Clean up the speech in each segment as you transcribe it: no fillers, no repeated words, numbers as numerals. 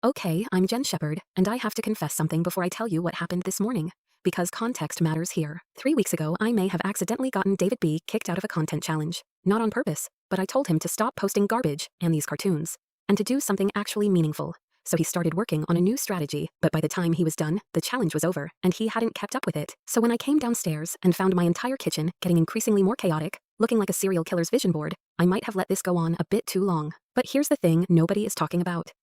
Okay, I'm Jen Shepherd, and I have to confess something before I tell you what happened this morning. Because context matters here. 3 weeks ago, I may have accidentally gotten David B kicked out of a content challenge. Not on purpose, but I told him to stop posting garbage and these cartoons, and to do something actually meaningful. So he started working on a new strategy, but by the time he was done, the challenge was over, and he hadn't kept up with it. So when I came downstairs and found my entire kitchen getting increasingly more chaotic, looking like a serial killer's vision board, I might have let this go on a bit too long. But here's the thing nobody is talking about.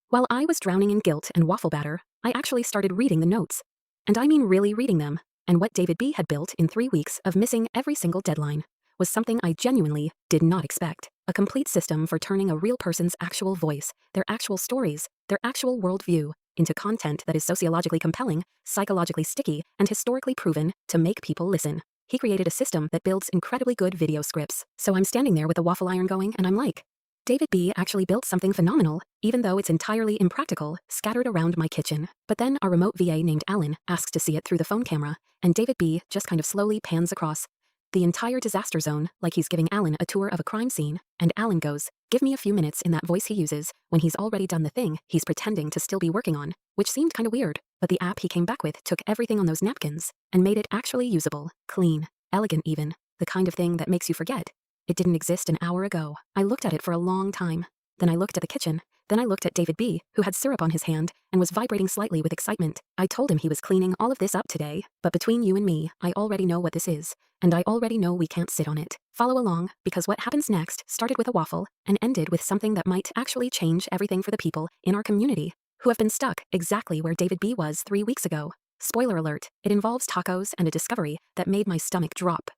While I was drowning in guilt and waffle batter, I actually started reading the notes. And I mean really reading them. And what David B had built in 3 weeks of missing every single deadline was something I genuinely did not expect. A complete system for turning a real person's actual voice, their actual stories, their actual worldview, into content that is sociologically compelling, psychologically sticky, and historically proven to make people listen. He created a system that builds incredibly good video scripts. So I'm standing there with a waffle iron going and I'm like, David B actually built something phenomenal, even though it's entirely impractical, scattered around my kitchen. But then our remote VA named Alan asks to see it through the phone camera, and David B just kind of slowly pans across the entire disaster zone like he's giving Alan a tour of a crime scene, and Alan goes, "Give me a few minutes," in that voice he uses when he's already done the thing he's pretending to still be working on, which seemed kind of weird, but the app he came back with took everything on those napkins and made it actually usable, clean, elegant even, the kind of thing that makes you forget it didn't exist an hour ago. I looked at it for a long time. Then I looked at the kitchen. Then I looked at David B, who had syrup on his hand and was vibrating slightly with excitement. I told him he was cleaning all of this up today, but between you and me, I already know what this is, and I already know we can't sit on it. Follow along, because what happens next started with a waffle and ended with something that might actually change everything for the people in our community who have been stuck exactly where David B was 3 weeks ago. Spoiler alert, it involves tacos and a discovery that made my stomach drop.